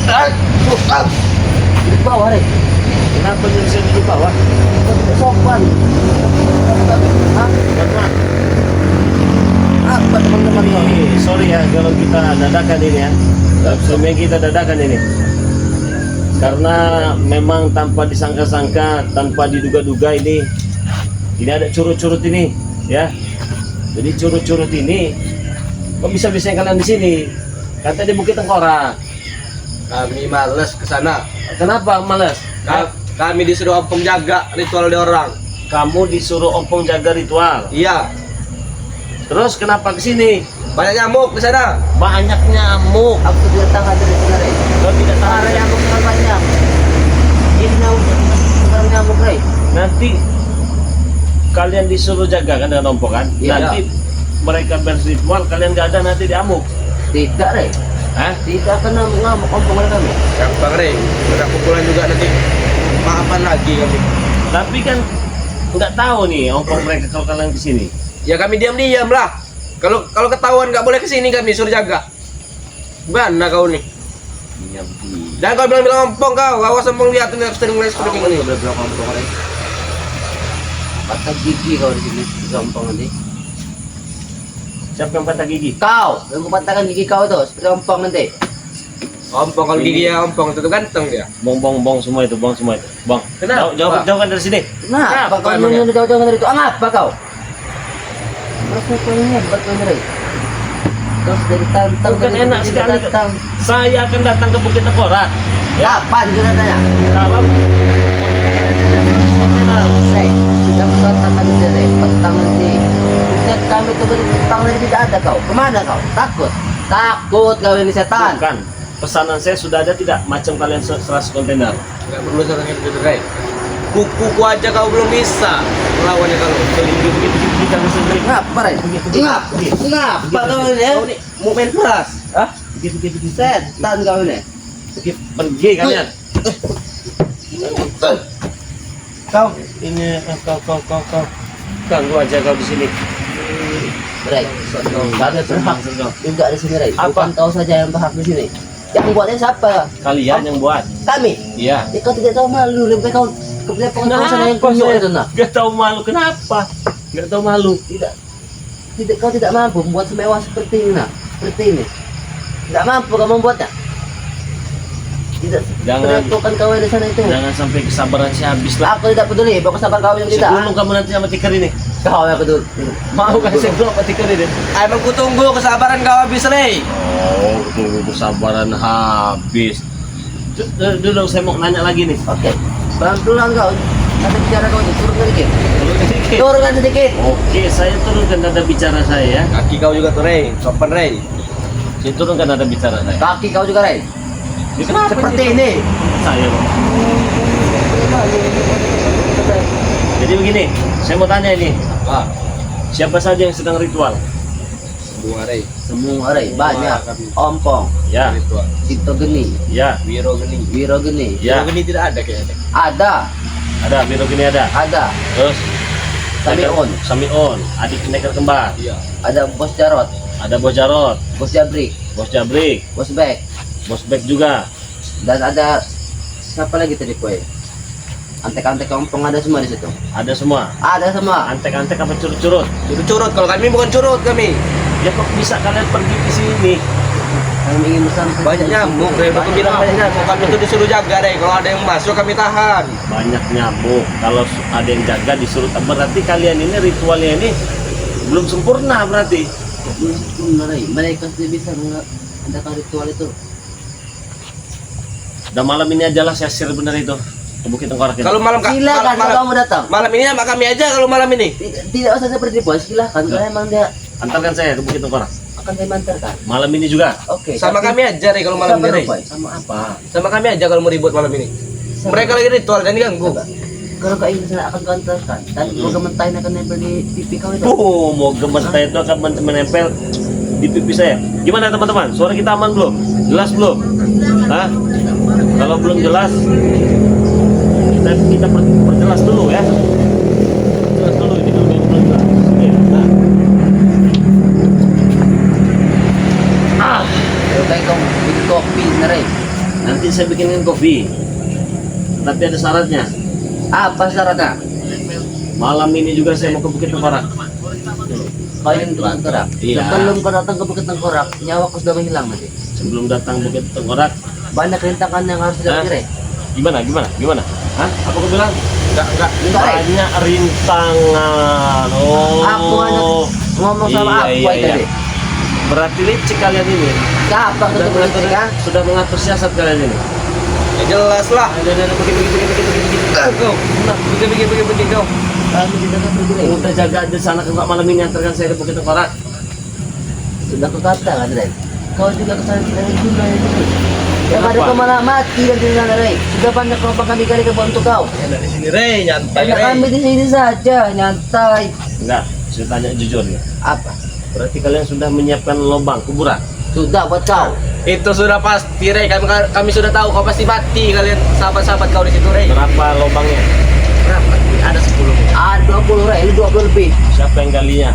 Di bawah, Rey. Kenapa nyuruh di bawah? Tidak sopan. Hah? Karena Apa teman-teman kau? sorry ya kalau kita dadakan ini ya. Sebenarnya kita dadakan ini. Karena memang tanpa disangka-sangka, tanpa diduga-duga ini ada curut-curut ini, ya. Jadi curut-curut ini, kok bisa-bisa kalian di sini? Kata di Bukit Tengkorak. Kami males ke sana. Kenapa males? Kami disuruh ompong jaga ritual di orang. Kamu disuruh ompong jaga ritual. Iya. Terus kenapa ke sini? Banyak nyamuk di sana. Banyak nyamuk. Aku tidak tahan dari sana, Rey. Kau tidak tahu Ada nyamuk sangat banyak. Ini sekarang nyamuk, Rey. nanti kalian disuruh jaga kan dengan ompong kan? Iya. Nanti mereka berritual, kalian nggak ada nanti diamuk. Tidak, Rey. Hah? Tidak kena ngamuk ompong oleh kami. Gampang Rey. Udah pukulan juga nanti. Maafan lagi kami. Tapi kan nggak tahu nih ompong mereka kalau kalian ke sini. Ya kami diam-diam lah. Kalau ketahuan nggak boleh ke sini kami suruh jaga. Mana kau nih? Jangan kau bilang ompong kau. Awas ompong lihat ini sering mulai seperti ini. Boleh bilang ompong, Rey. Patah gigi kau di sini, di ompong nanti. Siapa yang patah gigi? Kau, yang patahkan gigi kau itu, seperti ompong nanti. Ompong kalau gigi ya ompong itu ganteng dia. Bong semua itu, bong semua itu. Bang, Kenapa? jauhkan dari sini. Kenapa kau emangnya? menunggu jauh-jauh dari itu? Apa kau? Masa kau ini hebat kau, Rey. Kau sudah ditantang. Bukan dari enak sini, sekali. ditantang. Saya akan datang ke Bukit Tengkorak. Kapan juga tanya? Kalau Rey, sudah katakan itu, Rey. Petang nanti. Bukan kami itu petang nanti tidak ada kau. Kemana kau? Takut. Takut kau ini setan. bukan, pesanan saya sudah ada tidak? Macam kalian 100 kontainer. Nggak perlu seorang yang gitu Rey. Kuku aja kau belum bisa lawannya kalau Begitu kita sendiri. Kenapa, Rey? Kenapa kau ini ya? Mau main keras? Hah? Begitu. Setan kau ini. Pergi kalian. Kau, Ini kau ganggu aja kau di sini. Rey, kau ada berhak juga di sini, Rey. Apa? Bukan kau saja yang berhak di sini. Yang buatnya siapa? Kalian yang buat. Kami. Iya. Ya, kau tidak tahu malu, lebih kau kemudian pengawasan yang kunyuk itu, nah. Gak tahu malu kenapa? Gak tahu malu. Tidak, kau tidak mampu membuat semewah seperti ini, nah. Seperti ini. Tidak mampu kau membuatnya. Tidak. Jangan. Kan kau di sana itu. Jangan sampai kesabaran saya habis lah. Aku tidak peduli, bapak sabar kau yang tidak. Sebelum kamu nanti sama tikar ini. Kau yang peduli. Mau kan saya dulu sama tikar ini? emang ku tunggu kesabaran kau habis Rey. Oh, tunggu kesabaran habis. Dulu saya mau nanya lagi nih. Oke. Pelan-pelan kau. Ada bicara kau itu turunkan sedikit. Sedikit. Turunkan sedikit. Oke, saya turunkan nada bicara saya ya. Kaki kau juga tuh Rey. Sopan Rey. Saya turunkan nada bicara saya. Kaki kau juga, Rey. Ya, kenapa Seperti ini? ini. Saya Bang. Jadi begini, saya mau tanya ini. Ah, Siapa saja yang sedang ritual? semua Rey. Semua, Rey. Banyak. Kami. Ompong. Ya, Ritual. Sito Geni. ya, Wiro Geni. Wiro Geni. ya. Wiro Geni tidak ada kayaknya. Ada. Ada, Biro gini ada. Ada. Terus Samion. Samion, adik neker kembar. Iya. Ada Bos Jarot. Ada Bos Jarot, Bos Jabrik. Bos Jabrik, Bos Bek. Bos Bek juga. Dan ada siapa lagi tadi kue? Antek-antek ompong ada semua di situ. Ada semua. Ada semua. Antek-antek apa curut-curut? Itu curut. Kalau kami bukan curut kami. Ya kok bisa kalian pergi ke sini? Kami ingin bersantai. Banyak nyamuk Rey. Aku bilang banyak nyamuk. Kami itu disuruh jaga Rey. Kalau ada yang masuk kami tahan. Banyak nyamuk. Kalau ada yang jaga disuruh, berarti kalian ini ritualnya ini belum sempurna berarti. Rey. Mereka sudah bisa mengadakan ritual itu. Dan malam ini aja lah saya share benar itu ke Bukit Tengkorak ini. Kalau malam Silakan kalau kamu datang. malam ini sama kami aja kalau malam ini. Tidak usah seperti bos. Silakan. Kalau emang dia Antarkan saya ke Bukit Tengkorak. akan saya mantarkan. Malam ini juga. Oke. Sama tapi- kami aja Rey kalau malam Sama ini Rey. apa? Sama apa? Sama kami aja kalau mau ribut malam ini. Mereka lagi ritual dan ganggu. Kalau kau ingin saya akan kantorkan dan gementain akan nempel di pipi kau itu. Mau gementai itu akan menempel di pipi saya. Gimana teman-teman? Suara kita aman belum? Jelas belum? Hah? Kalau belum jelas, kita perjelas dulu ya. Jelas dulu ini kalau belum jelas. Ini, nah. Kalau kau bikin kopi, Rey. Nanti nanti saya bikinin kopi. Tapi ada syaratnya. Apa syaratnya? Malam ini juga saya mau ke Bukit Tengkorak. Kalian Bukit Tengkorak. Iya. Sebelum kau datang ke Bukit Tengkorak, nyawa kau sudah menghilang nanti. Sebelum datang Bukit Tengkorak, Banyak rintangan yang harus Hah? dilalui. gimana? Hah? Apa kau bilang? Enggak. Banyak rintangan. Oh. Aku hanya ngomong sama aku tadi. Berarti licik kalian ini. Siapa Sudah ketemu mengatur, licik, ha? sudah mengatur siasat kalian ini. Ya jelas lah. Ada Kau. Nah, pergi kau. Kami tidak akan pergi lagi. Udah jaga di sana ke malam ini antarkan saya ke Bukit Tengkorak. Sudah aku katakan, Rey. Kau juga kesana tidak juga ya, Rey. Yang ada kau malah mati dan di sana, Rey. Sudah banyak lubang kami gali ke untuk kau. Enak di sini, Rey, nyantai, Enak Rey. kami di sini saja, nyantai. Enggak, saya tanya jujur nih. Apa? Berarti kalian sudah menyiapkan lubang kuburan. Sudah buat kau. Itu sudah pasti, Rey. Kami sudah tahu kau pasti mati kalian sahabat-sahabat kau di situ, Rey. Berapa lubangnya? Berapa? Ada 10. Ada 20, Rey. Ini 20 lebih. Siapa yang galinya?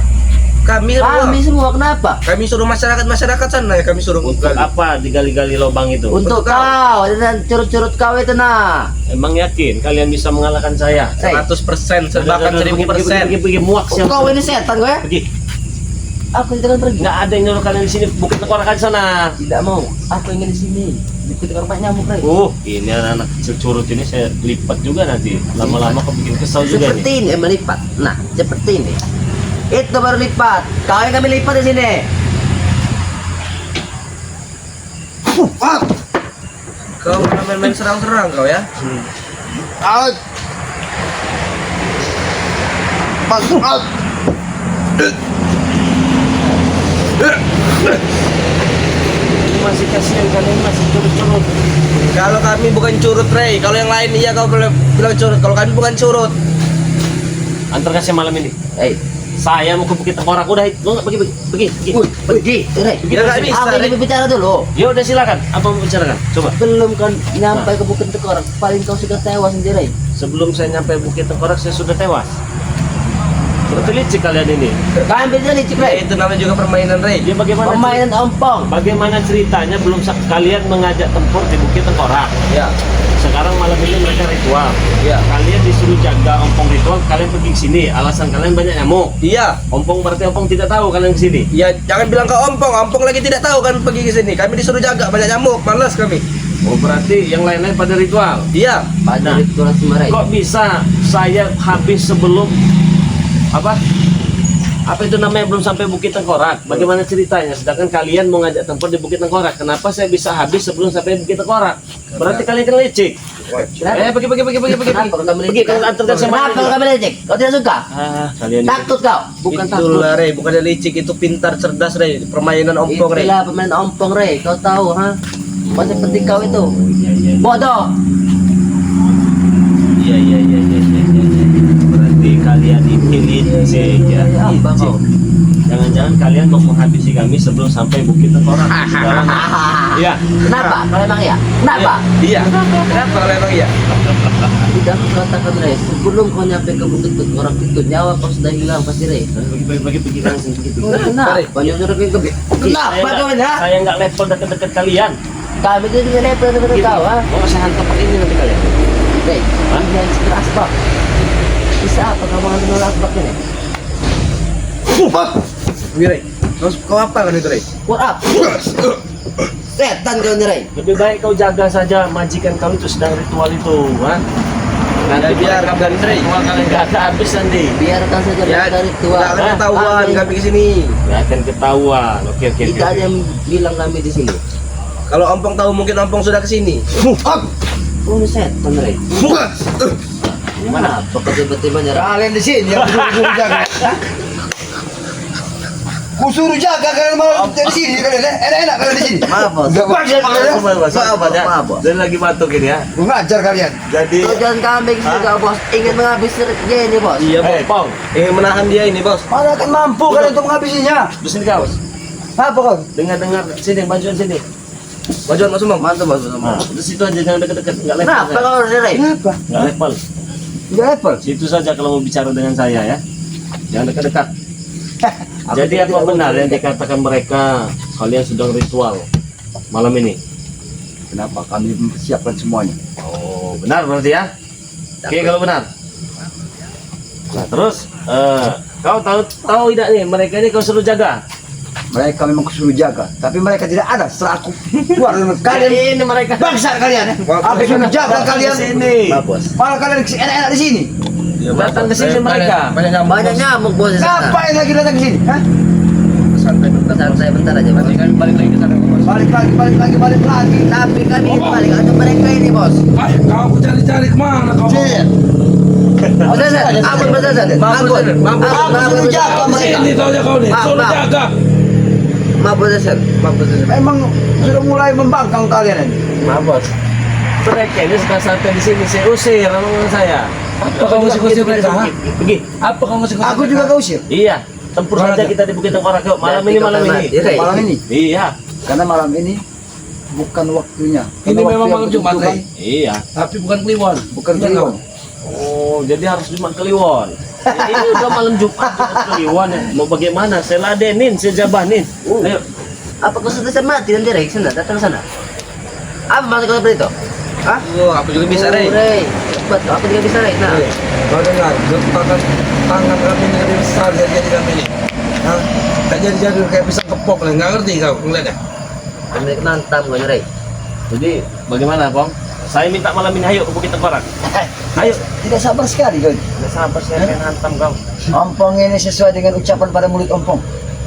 Kami Semua kenapa? Kami suruh masyarakat sana ya, kami suruh Untuk apa digali-gali lubang itu? Untuk kau dan curut-curut kau itu nah. Emang yakin kalian bisa mengalahkan saya? 100%, bahkan 1000%. Pergi muak siapa? Kau ini setan gue. Pergi. Aku tidak akan pergi. Nggak ada yang nyuruh kalian di sini. Bukit Tengkorak di sana. Tidak mau. Aku ingin di sini. Ikut korban nyamuk, Rey. Ini anak kecil curut ini saya lipat juga nanti. Lama-lama kau bikin kesal juga Seperti nih. ini melipat. Nah, seperti ini. Itu baru lipat. Kau yang kami lipat di sini. Kau main-main serang-serang kau ya. Out. Masuk out. Masih kasihan kalian masih curut-curut. Kalau kami bukan curut, Rey. Kalau yang lain iya kau bilang curut. Kalau kami bukan curut. Antarkan saya malam ini. Saya mau ke Bukit Tengkorak. Udah, lu nggak pergi. Rey. Ya nggak bisa, Aku Rey. ingin berbicara dulu. Ya udah silakan. Apa mau bicarakan? Coba. Belum kan nyampe ke Bukit Tengkorak, paling kau sudah tewas sendiri. Sebelum saya nyampe Bukit Tengkorak saya sudah tewas. Berarti licik kalian ini. Kalian beda licik, Rey. Itu namanya juga permainan, Rey. Dia bagaimana? Permainan ompong. Bagaimana ceritanya kalian mengajak tempur di Bukit Tengkorak? Ya. Sekarang malam ini mereka ritual. Ya. Kalian disuruh jaga ompong ritual, kalian pergi ke sini. Alasan kalian banyak nyamuk. Iya. Ompong berarti ompong tidak tahu kalian ke sini. Ya, jangan bilang ke ompong lagi tidak tahu kan pergi ke sini. Kami disuruh jaga banyak nyamuk, malas kami. Oh berarti yang lain-lain pada ritual. Iya. Pada ritual semua, Rey. Kok bisa saya habis sebelum apa itu namanya belum sampai Bukit Tengkorak? Bagaimana ceritanya? Sedangkan kalian mau ngajak tempur di Bukit Tengkorak. Kenapa saya bisa habis sebelum sampai Bukit Tengkorak? Berarti kalian kan licik. Pergi. Kenapa kau kami Pergi, licik? kalian antarkan saya malam Kenapa kau ini. kami licik? Kau tidak suka? Kalian Takut kau? Bukan takut. Itulah, Rey, bukan licik, itu pintar, cerdas, Rey. Permainan ompong, Rey. Itulah pemain ompong, Rey. Kau tahu, ha? Masih penting kau itu. Bodoh. Iya. Berarti kalian ini licik ya. Apa kau? Jangan-jangan kalian mau menghabisi kami sebelum sampai Bukit Tengkorak. Sekarang, iya. Kenapa? Kalau emang iya? Kenapa? Iya. Kenapa kalau emang iya? Tidak aku katakan, Rey. Sebelum kau nyampe ke Bukit Tengkorak itu, nyawa kau sudah hilang pasti, Rey. Pergi kalian sendiri. Kenapa? Banyak orang yang kebi. Kenapa kau ini, ha? Saya nggak level dekat-dekat kalian. Kami itu tidak level dengan kau, ha? Mau saya hantar pakai ini nanti kalian. Rey, jangan segera asbak. Bisa apa kamu ngambil asbak ini? Rey. Kau apa kan itu, Rey? What up? Setan kau ini, Rey. Lebih baik kau jaga saja majikan kau itu sedang ritual itu, ha? Ya, biarkan, Rey. Ritual kalian nggak ada habis nanti. Biarkan saja Ya, dari tua. nggak akan ketahuan kami ke sini. Nggak akan ketahuan. Oke. Tidak ada yang bilang kami di sini. Kalau ompong tahu mungkin ompong sudah ke sini. Oh, ini setan, Rey. Gimana? Apa tiba-tiba nyerah? Kalian di sini yang kusuruh jaga. Kusuruh jaga kalian malah di sini kalian. Enak-enak kalian di sini. Maaf, Bos. Gak bagus kalian. Maaf, Bos. Saya lagi batuk ini ya. Mengajar kalian. Jadi Kau jangan kambing juga, Bos. Ingin menghabisi dia ini, Bos. Iya, Bos. Pong, Ingin menahan dia ini, Bos. Mana akan mampu kalian untuk menghabisinya? di sini kau. Apa kau? Dengar sini bajuan sini. Bajuan Mas Umam. Mantap, Bos. Nah, di situ aja jangan dekat-dekat, nggak level. Kenapa saya. kau harus Rey? Kenapa? Nggak level. Enggak level. Situ saja kalau mau bicara dengan saya ya. Jangan dekat-dekat. Aku Jadi tidak apa benar mau yang dikatakan mereka kalian sedang ritual malam ini? Kenapa? Kami mempersiapkan semuanya. Oh, benar berarti ya? Oke, kalau benar. Nah, terus kau tahu tidak nih mereka ini kau suruh jaga? Mereka memang suruh jaga, tapi mereka tidak ada setelah aku keluar dari kalian. Ini mereka. Bangsa kalian ya. Apa yang menjaga kalian? Sini. Malah kalian enak-enak di sini. Datang ke sini mereka. Banyak nyamuk bos. Ngapain lagi datang ke sini? Hah? Santai bentar aja bos. Balik lagi ke sana. Balik lagi. Tapi kami balik atau mereka ini bos. Kau cari-cari kemana kau? Bos Hasan, ampun bos Hasan. Ampun. Aku suruh jaga mereka. Sini tahu ya kau nih. Suruh jaga. Maaf bos Hasan. Memang sudah mulai membangkang kalian ini. Maaf bos. Mereka ini sudah santai di sini. Saya usir sama saya. Apa kau masih kusir mereka? Pergi. Apa kau masih kusir? Aku juga kau usir. Iya. Tempur saja kita di Bukit Tengkorak yuk. Malam ini. Malam ini. Iya. Karena malam ini bukan waktunya. Ini Karena memang waktu malam yang Jumat, ditentukan, Iya. Tapi bukan Kliwon. bukan Iya, Kliwon. Oh, jadi harus Jumat Kliwon. Ini udah malam Jumat Kliwon ya. Mau bagaimana? Saya ladenin, saya jabanin. Ayo. Apa kau sudah mati dan direk sana datang sana? Apa maksud kau seperti itu? Hah? Oh, apa juga bisa, Rey? Rey. Cepat, apa juga bisa Rey? Nah, Kau dengar, gentakan tangan kami ini lebih besar dari jadi kami ini. Hah? Tak jadi kayak pisang kepok lah, nggak ngerti kau ngeliatnya. kami nantam kau Rey. Jadi bagaimana, Bang? Saya minta malam ini ayo ke Bukit Tengkorak. Ayo. Tidak sabar sekali kau. Nggak sabar saya pengen hantam kau. Ompong ini sesuai dengan ucapan pada mulut Ompong.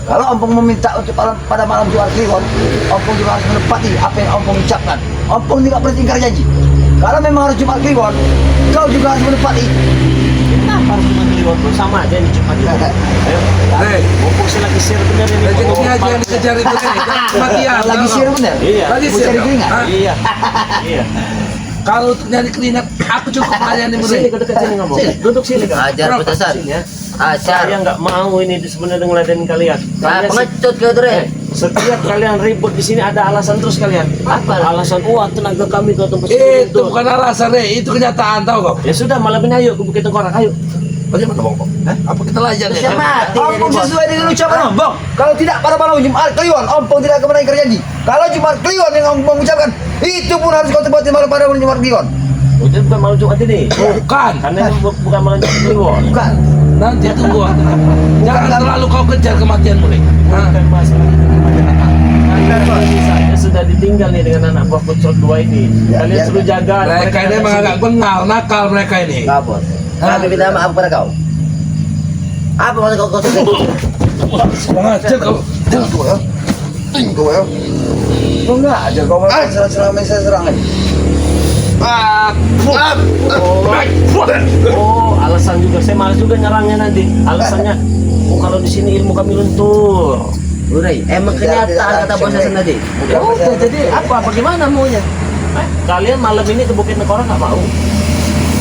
Kalau Ompong meminta untuk pada malam Jumat Kliwon, Ompong juga harus menepati apa yang Ompong ucapkan. Ompong tidak pernah ingkar janji. Kalau memang harus Jumat Kliwon, kau juga harus menepati. Kenapa harus Jumat Kliwon? Sama aja nih Jumat Kliwon. Ayo. Hei, Mumpung saya lagi share bener ini. rezeki aja yang dikejar itu kan. Kematian. Lagi tau sihir kau. bener. Iya. Lagi Mau sihir cari kau. keringat? Hah? Iya. Iya. Kalau untuk nyari keringat, aku cukup kalian ini Sini mulai. ke dekat sini ngomong. Duduk sini kau. Ajar bos Hasan. Sini ya. Ajar. Saya nggak mau ini sebenarnya ngeladenin kalian. Ah, Kalian pengecut kau tuh Rey. setiap kalian ribut di sini ada alasan terus kalian. Apa? Alasan tenaga kami ke tempat Itu bukan alasan, Rey. Itu kenyataan, tahu kau. Ya sudah malam ini ayo ke Bukit Tengkorak ayo. Bagaimana, Bang? Apa kita lajar ya? Bisa mati ini Ompong bos. sesuai dengan ucapan Ompong. Kalau tidak pada malam Jumat Kliwon, Ompong tidak akan pernah ingkar janji. Kalau Jumat Kliwon yang Ompong ucapkan, itu pun harus kau tepati malam pada Jumat Kliwon. Udah bukan malam Jumat ini. Bukan. Karena ini bukan malam Jumat Kliwon. Bukan. Nanti tunggu waktunya. Jangan terlalu kau kejar kematian mulai. Bukan masalah. Saya sudah ditinggal nih dengan anak buah Pucot 2 ini. Ya, Kalian ya. suruh jaga. Mereka ini datang memang agak sini. bengal, nakal mereka ini. Enggak bos. Kami minta maaf kepada kau. Apa maksud kau sudah? Sengaja kau. Tinggal ya. Kau nggak aja kau malah serang-serang saya serang aja. Oh, alasan juga saya malas juga nyerangnya nanti. Alasannya, oh kalau di sini ilmu kami luntur. Rey, emang kenyataan kata bos Hasan tadi. Ya udah, jadi apa? Bagaimana maunya? Kalian malam ini ke Bukit Tengkorak nggak mau?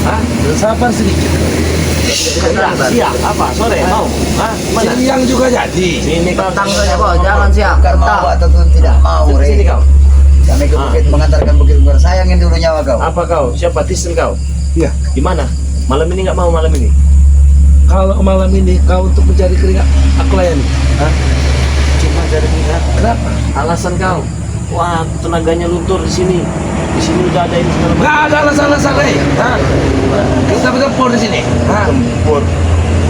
Hah? Sabar sedikit. Siang apa? Sore mau? Hah? Mana? Siang juga jadi. Sini kau. Tentang saja bos, jangan siang. Bukan mau atau tidak mau, Sini Rey. kau. Kami ke bukit mengantarkan Bukit Tengkorak. Sayangin dulu nyawa kau. Apa kau? Siapa Tisen kau? Iya. Di mana? Malam ini nggak mau malam ini? Kalau malam ini kau untuk mencari keringat, aku layani. Hah? Cuma dari minat. Kenapa? Alasan kau? Wah, tenaganya luntur di sini. Di sini udah ada ini segala macam. Nggak ada alasan-alasan, Rey. Hah? Kita bertempur di sini. Hah? Tempur.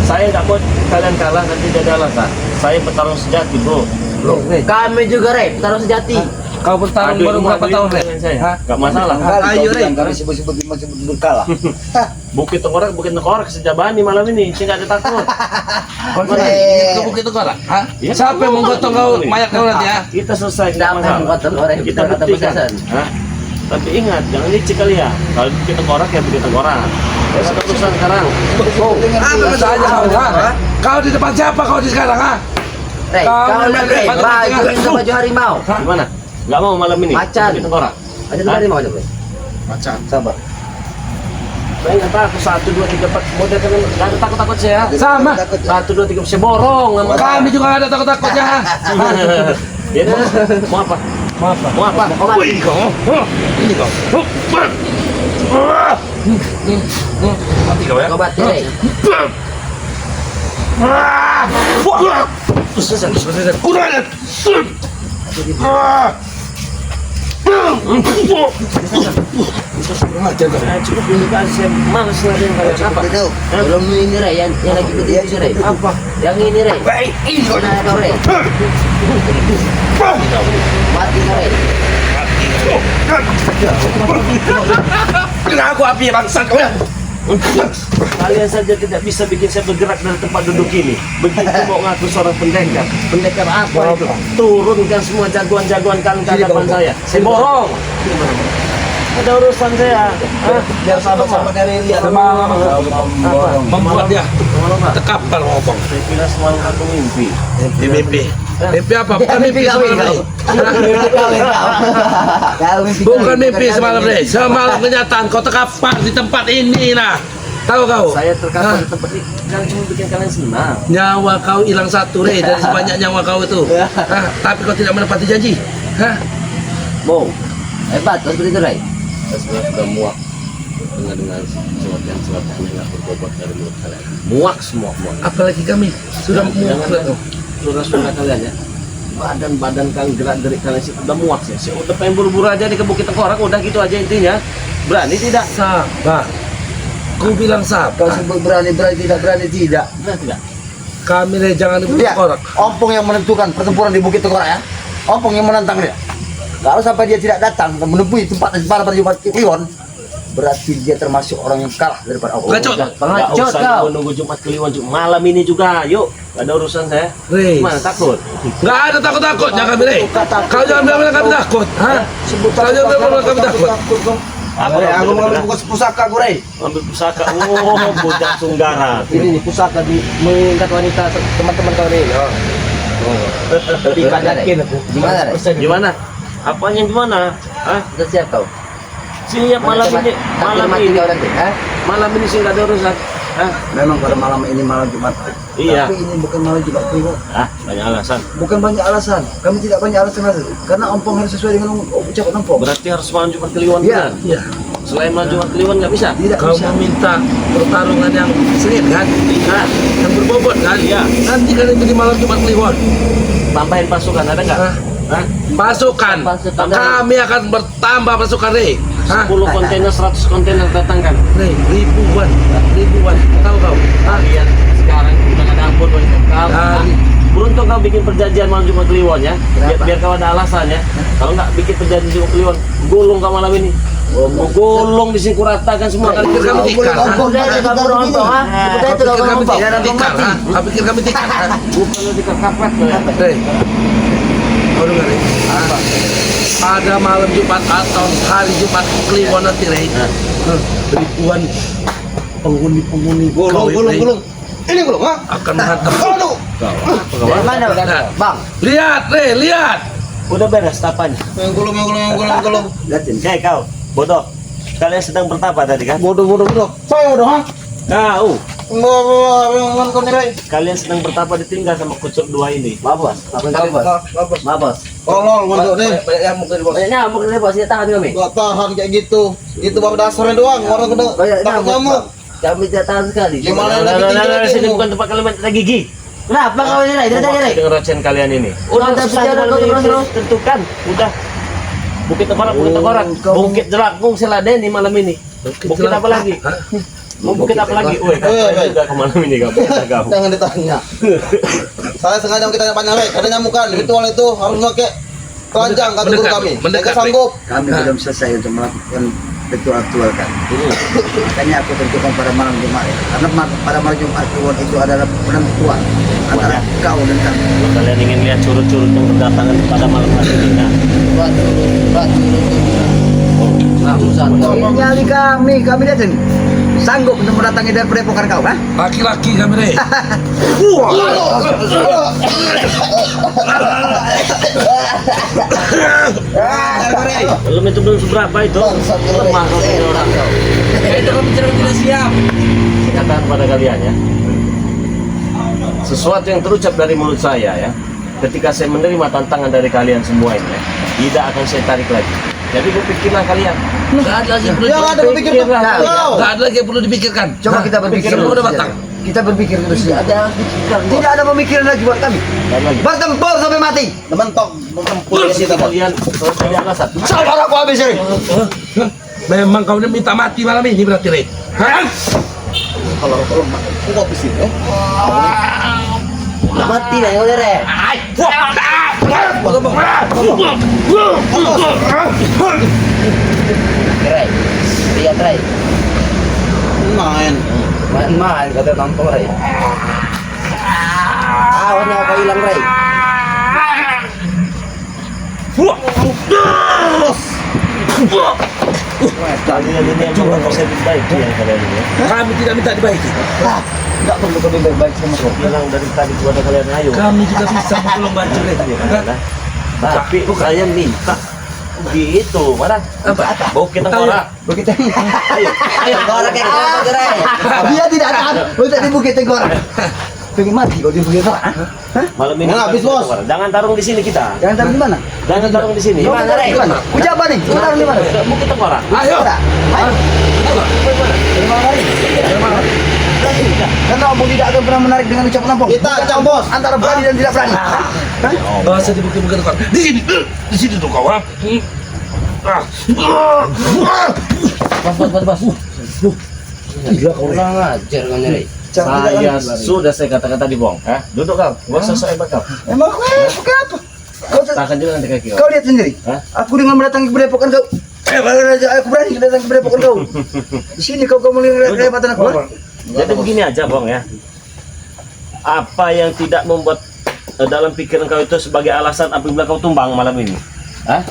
Saya nggak mau kalian kalah nanti tidak ada alasan. Saya petarung sejati bro. Kami juga Rey, taruh sejati. Kau bertarung Adu baru ilmu, berapa adu tahun, ilmu Rey? dengan saya. Hah? Nggak masalah. Kali kau Ayo, Rey. bilang kami sebut-sebut masih berkalah. Bukit Tengkorak sejabani malam ini. Saya nggak ada takut. Kau Mana? ini ke Bukit Tengkorak? Hah? Ya, Siapa yang kamu menggotong mau kau boleh. mayat kau nanti, ya? Kita selesai. nggak Siapa yang masalah. menggotong orang? Kita Kata Bos buktikan. Hasan. Hah? Tapi ingat, jangan licik kali ya. Kalau Bukit Tengkorak ya Bukit Tengkorak. Ya sudah urusan sekarang. Apa saja kau, ha? Kau di depan siapa kau di sekarang, ha? Rey, Kau kau lihat Rey, memang- baju itu baju harimau. Gimana? Nggak mau malam ini? Macan. Bukit Tengkorak. Ada harimau aja Rey. Sabar. Saya nggak takut 1, 2, 3, 4. Model kan nggak ada takut-takut saya. Sama. 1, 2, 3 saya borong sama Kami juga nggak ada takut-takutnya, ha? Ya, mau apa? Mau apa? Mau apa? Ini kau. Ini kau. Mati kau, ya? Obat Rey. Kurang. Cukup dulu kan, saya malas lagi yang kalian apa? Itu, belum ini Ray, yang lagi berdiri itu Ray. Apa? Yang ini Ray. Mana kau Ray? Mati kau Ray. Kena aku api bangsat kau ya. Kalian saja tidak bisa bikin saya bergerak dari tempat duduk ini. Begitu mau ngaku seorang pendekar. Pendekar apa itu? Turunkan semua jagoan-jagoan kalian ke hadapan saya. Saya borong. Ada urusan saya. Biar sahabat-sahabat dari lihat Membuat dia terkapal ngomong. Saya kira semalam aku mimpi. Mimpi. Mimpi apa? Bukan mimpi semalam nih. Bukan mimpi semalam nih. Semalam kenyataan kau terkapal di tempat ini nah. Tahu kau? Saya terkapar di tempat ini kan cuma bikin kalian senang. Nyawa kau hilang satu Rey dari sebanyak nyawa kau itu. Tapi kau tidak menepati janji. Wow, hebat kau seperti itu Ray. Saya sudah muak dengan sesuatu yang berbobot dari mulut kalian. Muak semua. Apalagi kami sudah muak. Saudara kalian ya. Badan kalian gerak-gerik kalian sih udah muak sih. Saya udah pengen buru-buru aja nih ke Bukit Tengkorak, udah gitu aja intinya. Berani tidak? Sabar. Ku bilang Kau sabar. sebut berani tidak. Berani tidak? Kami Rey jangan dibukit Lihat, korak. Ompong yang menentukan pertempuran di Bukit Tengkorak ya. Ompong yang menantang dia. Kalau sampai dia tidak datang dan menemui tempat pada Jumat Kliwon, berarti dia termasuk orang yang kalah daripada Ompong. Pengecut. Nggak usah menunggu Jumat Kliwon, malam ini juga. Yuk, gak ada urusan saya. Rey. Gimana, takut? Nggak ada takut-takutnya kami Rey. Kau jangan bilang kami takut. Kau jangan bilang kami takut. Aku mau ambil pusaka gue, Rey. Ambil pusaka. Oh, bocah Sunggara. Ini nih pusaka di mengikat wanita teman-teman kau Rey. Gimana Ray? Gimana Ray? Gimana? Apanya gimana? Sudah siap kau? Siap malam ini. Mati kau nanti. Malam ini sih nggak ada urusan. Memang pada malam ini malam Jumat. Iya. Tapi ini bukan malam Jumat Kliwon. Banyak alasan. Bukan banyak alasan. Kami tidak banyak alasan lagi. Karena Ompong harus sesuai dengan ucapan Ompong. Berarti harus malam Jumat Kliwon Iya. kan? Iya. Selain malam Jumat Kliwon nggak bisa? Tidak Kau bisa. minta pertarungan yang sengit kan? Nah, Yang berbobot kan? Iya. Nanti kan itu di malam Jumat Kliwon. tambahin pasukan ada nggak? Hah? Pasukan. Pasukan. Kami akan bertambah pasukan Rey. 10 kontainer, 100 kontainer datangkan. Rey, ribuan. Tahu kau? Kalian sekarang udah nggak ada ampun buat kau. Dari- Beruntung kau bikin perjanjian malam Jumat Kliwon ya. Biar kau ada alasan ya. Kalau nggak bikin perjanjian Jumat Kliwon, gulung kau malam ini. Mau gulung disinkuratakan semua kali. Pikir kami tikar. Udah itu kau nonton Kau pikir kami tikar. Kau pikir kami tikar. Bukan lu dikekapet loh ya. Rey, kau dengar Rey? Pada malam Jumat atau hari Jumat Kliwon nanti Rey, ribuan penghuni Kliwon Rey Ini gulung, ha? akan menghantam Aduh. Dari mana Bang? Lihat Rey, lihat. Udah beres tapanya. Yang gulung. Lihatin. Hei kau, bodoh. Kalian sedang bertapa tadi kan? Bodoh. Saya bodoh, ha? Kau, Enggak, kau nih, Rey. kalian sedang bertapa ditinggal sama kucuk dua ini. Mabos. Apa kau bos? Mabos. Tolong, untuk nih. Banyak nyamuk ini bos, ini tahan kami. Gak tahan kayak gitu. Itu bapak dasarnya doang. Orang kena Banyak takut nyamuk. nyamuk. Bang. Kami tidak tahan sekali. Gimana? Nah, sini bukan tempat kalian minta gigi. Kenapa kau ini Ray? Tidak ada Ray. Dengan rocen kalian ini. Udah, Udah susah bicara, cuma kau terus. tentukan. Udah. Bukit Tengkorak, Bukit Jelakung Seladeni malam ini. Bukit apa lagi? Mau bukit apa lagi? Woi, kalian juga ke malam ini kau. Jangan ditanya. Saya sengaja kita panjang, Rey. Ada nyamukan. Ritual itu harus pakai telanjang kata guru kami. Mendekat, Mereka sanggup. Kami belum selesai untuk melakukan ritual-ritual kan. Makanya aku tentukan pada malam Jumat. Karena pada malam Jumat Kliwon itu adalah penentuan antara kau dan kami. Kalau kalian ingin lihat curut-curut yang berdatangan pada malam hari ini, nah, Nyali kami lihat ini. Sanggup untuk mendatangi dari padepokan kau, kan? Laki-laki kami Rey. belum itu belum seberapa itu. Lemah kau ini orang kau. Itu kau bicara tidak siap. Saya katakan pada kalian ya. Sesuatu yang terucap dari mulut saya ya. Ketika saya menerima tantangan dari kalian semua ini, ya, tidak akan saya tarik lagi. Jadi berpikirlah kalian. Nggak ada lagi yang perlu Yang ada berpikir Nggak ada lagi yang perlu dipikirkan. Coba kita berpikir. Semua udah matang. kita berpikir terus. Tidak ada yang pikirkan, bos. Tidak ada pemikiran lagi buat kami. Dan lagi. Bertempur sampai mati. Mentok polisi Kita kalian kalau jadi alasan. Sabar aku habis ini. Memang kau ini minta mati malam ini berarti, Rey. Hah? kalau kok di sini. Mati lah yang udah re. Re. Lihat re. Main. Mahal kata tampung re. Awan yang kau hilang re. Kalian ini yang cuma bisa dibaiki ya kalian ini. Kami tidak minta dibaiki. Enggak perlu kami baik-baik sama kau. Bilang dari tadi kepada kalian ayo. Kami juga bisa tolong bantu, Rey. Tapi saya minta gitu, mana? Apa? Bawa kita orang. Begitu. Ayo, ayo. Orang kayak kau re. Dia tidak tahan untuk di Bukit Tenggorok. Pengen mati kau di Bukit Tenggorok. Hah? Malam ini Nggak, habis, kita bos. keluar. Jangan tarung di sini kita. Jangan taruh di mana? Jangan tarung di sini. Kau taruh di mana? Ucapan nih. Kau taruh di mana? Mau kita orang. Ayo. Ayo. Dari mana lari? Dari mana? Karena Om tidak akan pernah menarik dengan ucapan Ampong. Kita cang bos. Antara berani dan tidak berani. Hah? Bahasa di Bukit Tenggorok. Di sini tuh kau, ha? Bos. Gila kau, Rey. Kurang ajar kau re. Saya sudah saya kata-kata di bong. Duduk kau. Gak usah sok hebat kau. Emang kau bukan apa? Tahan juga nanti kaki kau. Kau lihat sendiri. Hah? Aku dengan mendatangi keberepokan kau. Aku berani datang ke keberepokan kau. Di sini kau melihat kehebatan aku. Ha? Jadi begini aja bong ya. Apa yang tidak membuat dalam pikiran kau itu sebagai alasan apabila kau tumbang malam ini? Hah?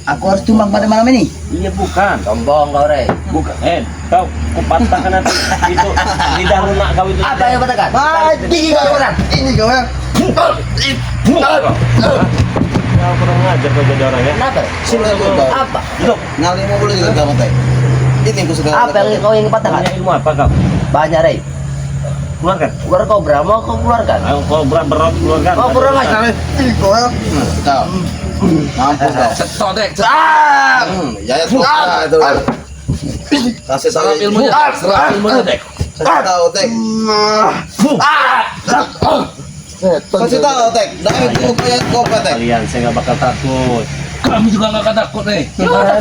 Aku harus tumbang pada malam ini. Iya bukan. Sombong kau re. Bukan. Kau patahkan nanti itu lidah lunak kau itu. Apa yang katakan? Mati kau orang. Ini kau ya. Kau kurang ngajar kau jadi orang ya. Kenapa? Sini kau. Apa? Duduk. Ngali mau boleh juga kamu teh. Ini aku segala. Apa yang kau ingin katakan? Punya ilmu apa kau? Banyak re. Keluarkan. Keluar kau berapa kau keluarkan? Ayo kau berat keluarkan. Kau kurang ajar. Ini kau ya. Tahu. Mampus kau. Cetok, Dek. Ya tuh. Itu. Kasih Serap saya ilmunya. Serap ilmunya, Dek. Kasih tahu tek. Kasih tahu tek. Dari dulu kayak kau tek. Kalian saya nggak bakal takut. Kami juga nggak akan takut, Rey.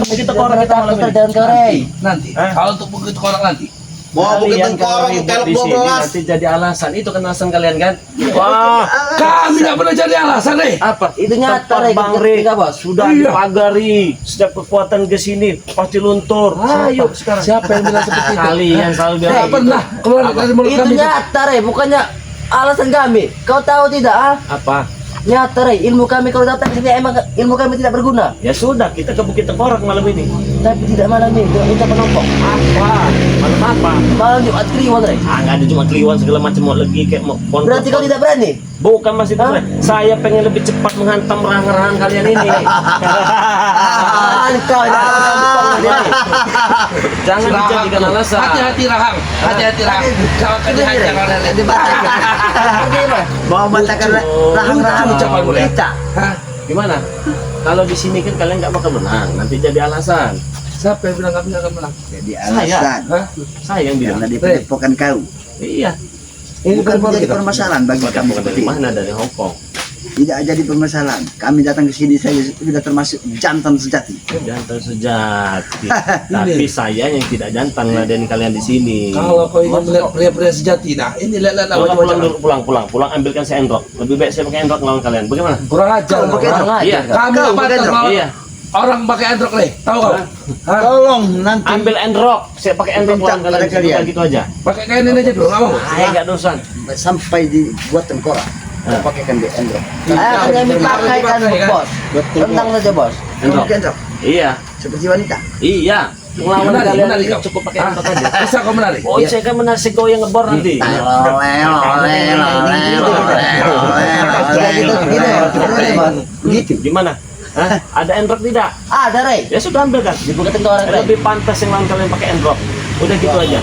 Kita ke orang kita malam ini. Terjalan kau re. Nanti, Hah? kalau untuk begitu ke orang nanti. Mau Kalian begitu kalau orang ribut kelok di sini 12. nanti jadi alasan. Itu kan alasan kalian kan? Wah, Kami tidak pernah jadi alasan, Rey. apa? Itu nyata re. Bang Re, Enggak bos. sudah Iya. dipagari. Setiap kekuatan ke sini pasti luntur. Ayo sekarang. Siapa yang bilang seperti itu? Kalian selalu bilang Tidak gitu. pernah keluar dari mulut Itu kami. nyata re. Bukannya alasan kami. Kau tahu tidak? Ah? Apa? Nyata re. Ilmu kami kalau datang ke sini emang ilmu kami tidak berguna. Ya sudah, kita ke Bukit Tengkorak malam ini. Tapi tidak malam ini. Kita penompok. Apa? Malam apa? Malam Jumat Kliwon re. Nggak ada cuma kliwon segala macam mau lagi kayak mau pondok. Berarti kau tidak berani? Bukan masih benar. Saya pengen lebih cepat menghantam rahang-rahang kalian ini. Kau Jangan dijadikan alasan. Hati-hati, Rahang. Hati-hati, Rahang. Jangan akan dihajar oleh Rey. Mau matakan rahang-rahang ucapan boleh. kita. Hah? Gimana? Kalau di sini kan kalian nggak bakal menang. Nanti jadi alasan. Siapa yang bilang kami nggak akan menang? Jadi alasan. Hah? Saya yang bilang. Karena di padepokan kau. Iya. Ini Bukan bukan menjadi kita. permasalahan bagi Bukan kami dari seperti ini. mana? Dari Hong Kong. Tidak jadi permasalahan. Kami datang ke sini saja sudah termasuk jantan sejati. Jantan sejati. Tapi saya yang tidak jantan lah dan kalian di sini. Kalau kau ingin melihat pria-pria sejati, nah ini lihat Pulang, wajah-wajah. dulu, pulang, ambilkan saya endrok. Lebih baik saya pakai endrok melawan kalian. Bagaimana? Kurang ajar. Kau pakai Rahang. endrok? Iya. Kami Kau apa pakai endrok? terlawan Iya. orang pakai endrok, Rey. Tahu kau? Hah? Tolong nanti Ambil endrok. Saya pakai endrok Minta lawan kalian. pada kalian. Bukan gitu aja. Pakai kain ini aja dulu, nggak mau? Saya nggak dosan. sampai dibuat tengkorak. Kita pakaikan di endrok. Ayo kami pakai kan bos. Betul. Tentang saja bos. Endrok. Pakai endrok. Iya. Seperti wanita. Iya. Melawan Menarik, kalian menarik ini kau. cukup pakai Hah? endrok aja. Bisa kau menarik? Oh, saya kan menarik kau yang ngebor nanti. Begitu. Gimana? Hah? Ada endrok tidak? Ada re. Ya sudah ambil kan. Di Bukit Tenggorok re. Lebih pantas yang lawan kalian pakai endrok. Udah gitu aja.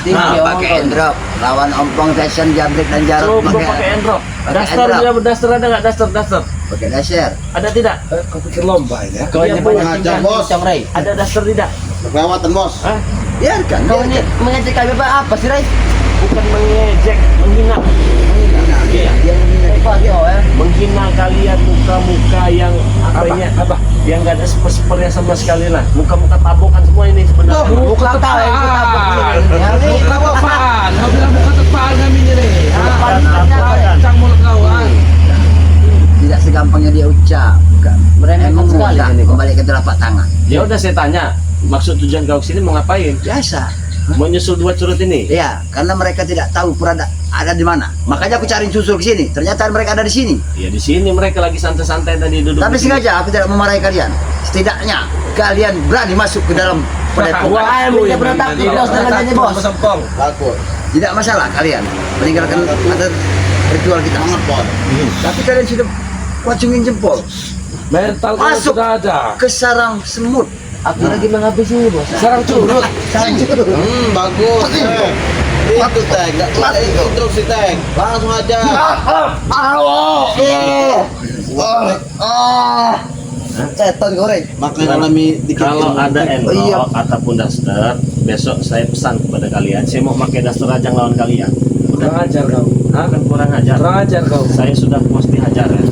Tinggi Pakai endrok. Lawan ompong fashion jabrik dan jarum Cukup pakai endrok. pakai Daster endrok. dia daster ada nggak daster? pakai dasar. Ada tidak? Kau pikir lomba ini ya? Kau Iya, ini banyak ngajar, tinggal bos. kencang re. Ada daster tidak? Kelewatan bos. Hah? Biarkan. Kau ini mengejek kami apa sih, Ray? Bukan mengejek, menghina. Iya. Dia menghina Apa kau ya? Menghina kalian muka-muka yang apanya Apa? yang nggak ada sepernya sama sekali lah. Muka-muka tabokan semua ini sebenarnya. Muka tepaan. Muka apaan? Kau bilang muka tepaan kami ini nih. Cang mulut kau ah. tidak segampangnya dia ucap. Bukan. Meremehkan Emang sekali mudah ini kok. kembali ke telapak tangan. Ya udah saya tanya, maksud tujuan kau kesini mau ngapain? Biasa. Mau nyusul dua curut ini? Ya, karena mereka tidak tahu Purada ada di mana. Makanya aku cari susul ke sini. Ternyata mereka ada di sini. Ya di sini mereka lagi santai-santai tadi duduk. Tapi di sini. sengaja aku tidak memarahi kalian. Setidaknya kalian berani masuk ke dalam padepokan. Wah, minta pernah takut bos dengan ini bos. Sempong. Tidak masalah kalian meninggalkan mata ritual kita. Tapi kalian sudah wacungin jempol Mental kau Masuk. sudah ada. ke sarang semut. Aku lagi menghabisi bos. Sarang curut. Sarang semut. Bagus. Itu tag, nggak boleh itu terus si tag. Langsung aja. Setan goreng. Makan alami dikit. Kalau ada enrok Oh, iya. ataupun daster, besok saya pesan kepada kalian, saya mau pakai daster aja lawan kalian. Kurang ajar kau. Hah, kan kurang ajar. Kurang ajar kau. Saya sudah puas dihajar ya.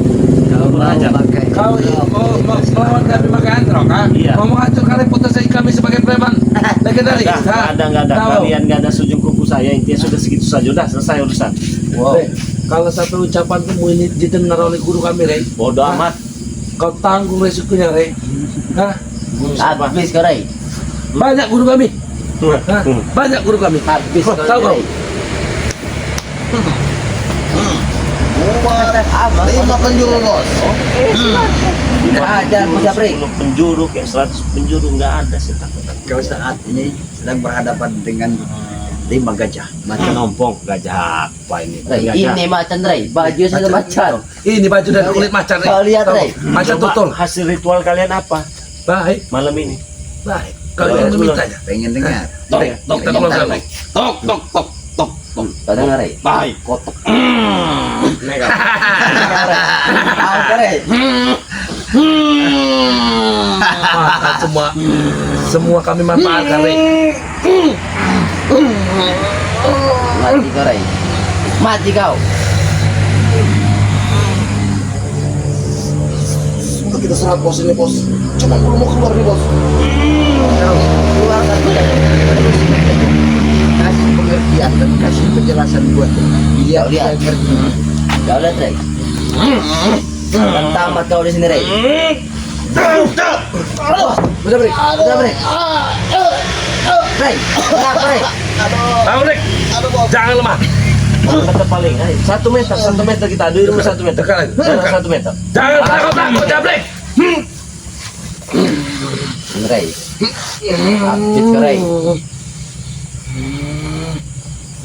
Kalau kurang ajar. Kau mau melawan kami pakai antrok, ha? Iya. Mau menghancurkan reputasi kami sebagai preman legendaris, ha? Nggak ada. Tahu? Kalian nggak ada sujung kuku saya. Intinya sudah segitu saja. Udah selesai urusan. Wow. Kalau satu ucapan kamu ini didengar oleh guru kami, Rey, Bodoh amat. kau tanggung resikonya, Rey. Hah? Habis kau, Ray. Banyak guru kami. Hah? Banyak guru kami. Habis kau. Tahu kau? Lima penjuru bos. Tidak ada bos Japri. 10 penjuru kayak 100 penjuru nggak ada sih takut. Kau saat ini sedang berhadapan dengan 5 gajah. Macan ompong gajah apa ini? Ray, Gajah. ini macan Ray. Baju saya macan. Ini baju dan kulit macan, Rey. Kau lihat, Tahu? Rey. Macan Coba tutul. hasil ritual kalian apa Baik, malam ini? baik. Kalau yang memintanya. Pengen dengar. Tok, tok, kita keluar sekarang, Rey. Tok tok tok tok tok. Kau dengar, Ray? Baik. Kotok. Mega. Tahu, Ray? Manfaat semua kami manfaatkan, Rey. Mati kau, Ray. Mati kau. Kita serang bos ini bos. Cuma belum mau keluar nih bos. Keluarkan dia. Kasih pengertian dan kasih penjelasan buat dia. Lihat. Ngerti. Kau lihat, Ray. Dan tamat kau di sini, Ray. Udah, Rey. Udah, Ray. Ray, kenapa, Ray? Bangun, Rey. Jangan lemah. Kata paling, 1 meter, 1 meter kita adu rumah 1 meter. Dekat lagi. Jangan 1 meter. Jangan takut, Jablek. Ray. Habis kau, Ray.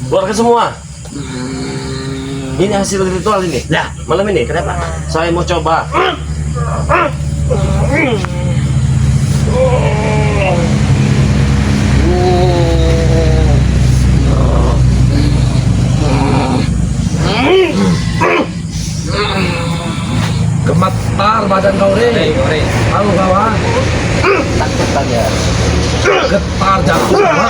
Keluarkan semua. Ini hasil ritual ini. Nah, malam ini kenapa? Saya mau coba. Gemetar badan kau, Rey. Tahu kau, ha? Takut kalian. Getar jantung, ha?